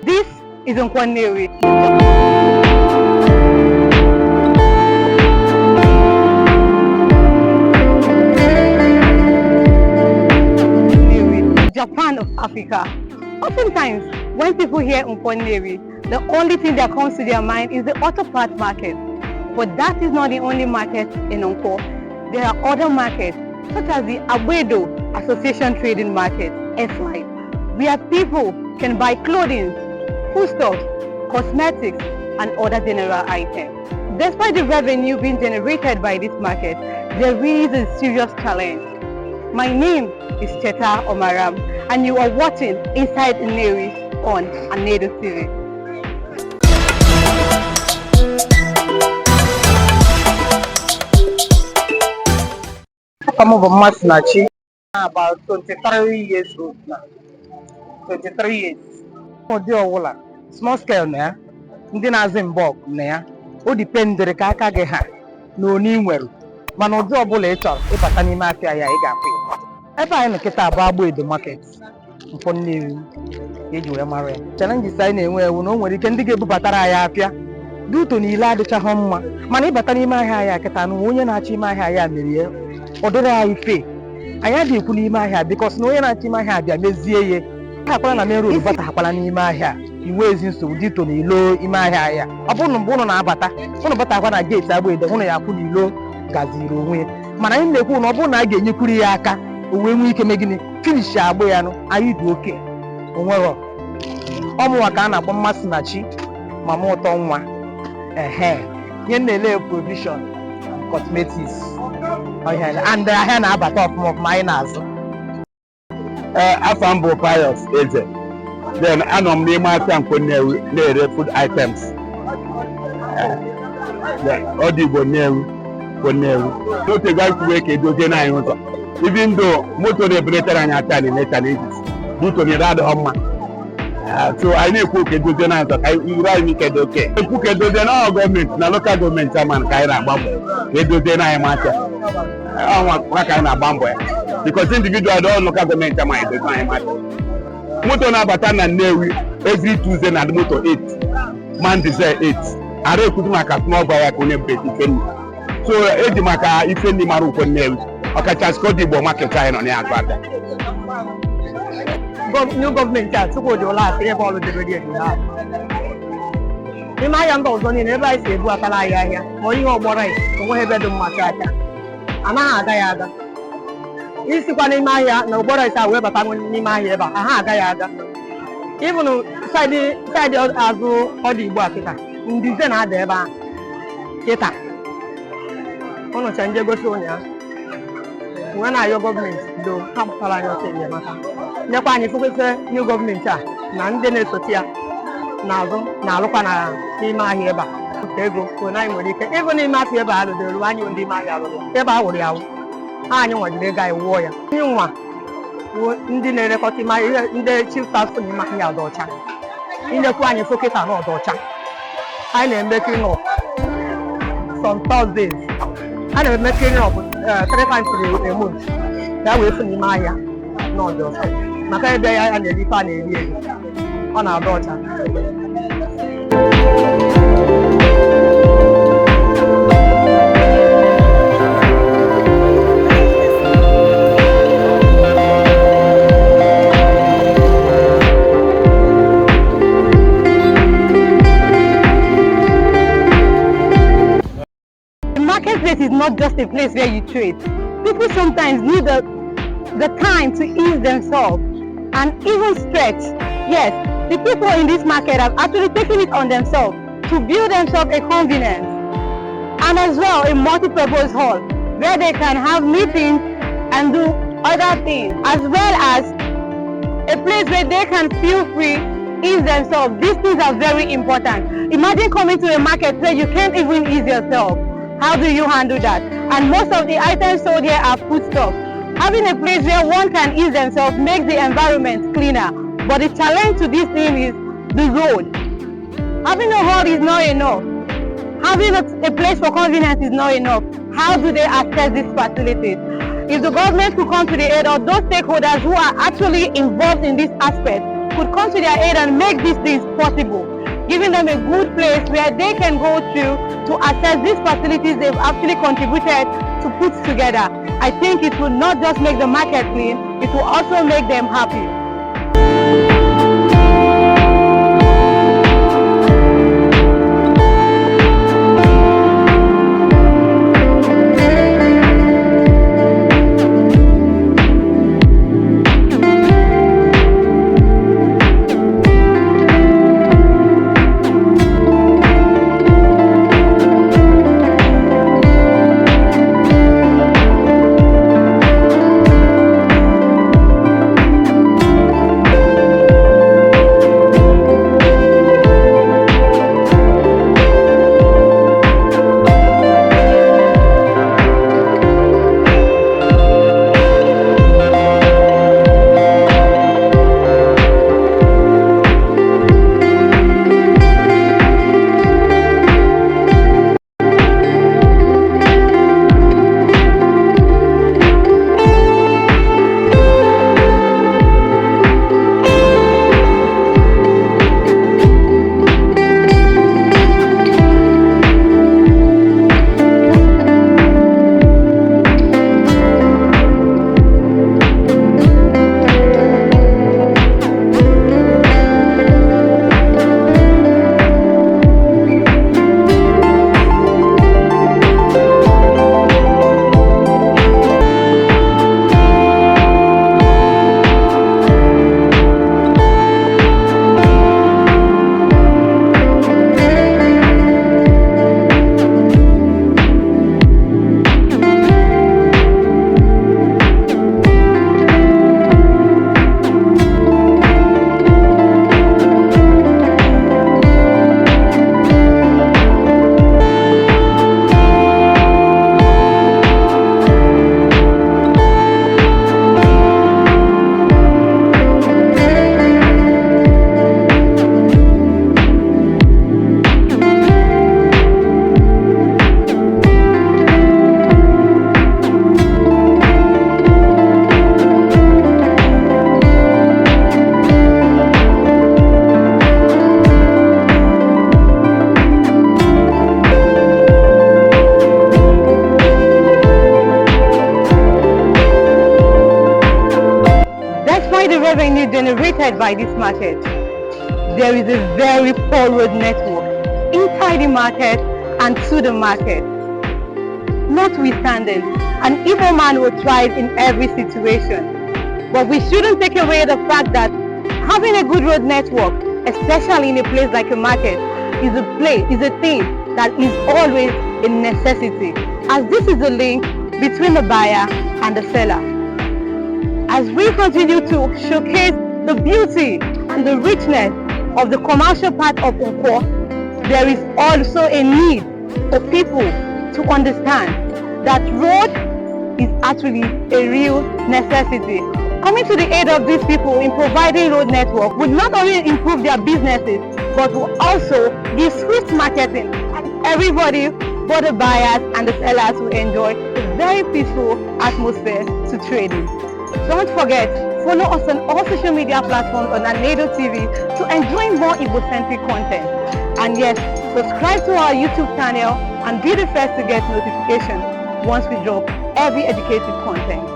This is Nkwo Nnewi. Japan of Africa. Oftentimes, when people hear Nkwo Nnewi, the only thing that comes to their mind is the auto parts market. But that is not the only market in Nkwo. There are other markets, such as the Agbaedo Association Trading Market, SY, where people can buy clothing, foodstuffs, cosmetics, and other general items. Despite the revenue being generated by this market, there is a serious challenge. My name is Cheta Omaram, and you are watching Inside Nnewi on AnaedoTV. I'm about 23 years old now. 23 years. Small scale na ya. Ndị na-azụ mbọ na ya. O dependere ka aka gị ha na onye nwere. Mana ụdị ọbụla ị chọrọ ịbata n'ime afịa ya ị ga-afụ ya. Ebe anyị nkịta bụ Agbaedo market. Nkwo Nnewi eji wee mara ya. Challenges anyị na-enwe ewu na o nwere ike ndị ga-ebubatara anyị afịa. Dị ụtọ niile adịchaghị mma. Mana ịbata n'ime ahịa ya kịta na onye na-achọ ime ahịa ya mere ya. Ọ dịrị anyị fe. Anyị adịghị ekwu n'ime ahịa because na onye na-achọ ime ahịa abịa mezie ya. Akwala na main road batakwala n'ime ahịa. Iwe ezi nsogbu dị to n'ilo ime ahịa ya. Ọ bụrụ na mgbe ụnụ na-abata, ụnụ batakwa na gate Agbaedo, ụnụ ya kwụ n'ilo gaziri onwe. Mana anyị na-ekwu na ọ bụrụ na a ga-enyekwuru ya aka, o wee nwee ike mee gịnị? Finish agba ya nụ, anyị dị oke. Onwero. Ọmụnwa ka a na-akpọ mmasị na chi, mama ụtọ nwa. Nye na-ele provision, cosmetics. And ahịa na-abata ọfụma anyị na-azụ. Afam bụ Pius Eze. Then anọ m n'ime afịa Nkwo Nnewi na-ere food items. Ọ dị Igbo Nnewi, Nkwo Nnewi. N'otu ego anyị kwuwe ka edozie na anyị ụzọ. Even though moto na-ebuletara anyị aka na challenges, moto nyere adịghị mma. So anyị na-ekwu ka edozie na anyị ụzọ ka ire anyị ike dị oke. Ekwu ka edozie na gọọmenti na lokal gọọmenti ama ka anyị na-agba mbọ ka edozie na anyị mata. Ọnwa ka anyị na-agba mbọ ya. Because individual don't local government am I motor na-abata na Nnewi every Tuesday na motor 8 Monday 8 are ekutu maka small buyer ka onye beti ifenni so eji maka ifenni mara Nkwo Nnewi ọkacha skọd Igbo market anyị nọ na-agba aka new government a tupu dị ụlọ asị ebe ọrụ debere ya ha n'ime ahịa ndị ọzọ niile ebe anyị si ebu akala anyị ahịa ma ihe ọgbọrọ anyị onweghị ebe dị mma aka anaghị aga ya aga isikwa n'ime ahịa na ụgbọrọ ise wee bata n'ime ahịa ebe a ha agaghị aga ịbụnụ saịdị azụ ọdụ Igbo a kịta ndị ize na-ada ebe ahụ kịta ụnụ cha nje gosi ụnyaahụ wee na-ayọ gọọmenti do ha gbasara anyị ọsọ enyemaka nyekwa anyị fụkwesị new gọọmenti a na ndị na-esote ya n'azụ na-alụkwa n'ime ahịa ebe a ego onye anyị nwere ike ịbụ n'ime afọ ebe a rụdoro anyị ndị ime ahịa arụrụ ebe a wụrụ ya wụ anyị nwajiri ego anyị wụọ ya ihe nwa ndị na-elekọta ime ahịa ndị chief task n'ime ahịa ọdụ ọcha inyekwu anyị fokịta na ọdụ ọcha anyị na-eme clean up some Thursdays a na-eme clean up 3 times a month ya wee fụ n'ime ahịa na ọdụ ọcha maka ebe ya a na-eri ife a na-eri eri ọ na-adụ ọcha. Marketplace is not just a place where you trade. People sometimes need the time to ease themselves and even stretch. Yes, the people in this market have actually taken it on themselves to build themselves a convenience and as well a multi-purpose hall where they can have meetings and do other things, as well as a place where they can feel free, ease themselves. These things are very important. Imagine coming to a market where you can't even ease yourself. How do you handle that? And most of the items sold here are foodstuffs. Having a place where one can ease themselves makes the environment cleaner. But the challenge to this thing is the road. Having a hall is not enough. Having a place for convenience is not enough. How do they access these facilities? If the government could come to the aid of those stakeholders who are actually involved in this aspect, could come to their aid and make these things possible, giving them a good place where they can go to access these facilities they've actually contributed to put together. I think it will not just make the market clean, it will also make them happy. Revenue generated by this market, there is a very poor road network inside the market and to the market. Notwithstanding, an Igbo man will thrive in every situation, but we shouldn't take away the fact that having a good road network, especially in a place like a market, is a thing that is always a necessity, as this is a link between the buyer and the seller. As we continue to showcase the beauty and the richness of the commercial part of Nkwo, there is also a need for people to understand that road is actually a real necessity. Coming to the aid of these people in providing road network would not only improve their businesses, but will also give swift marketing, and everybody, both the buyers and the sellers, will enjoy a very peaceful atmosphere to trading. Don't forget, follow us on all social media platforms on AnaedoTV to enjoy more Igbo-centric content. And yes, subscribe to our YouTube channel and be the first to get notifications once we drop every educative content.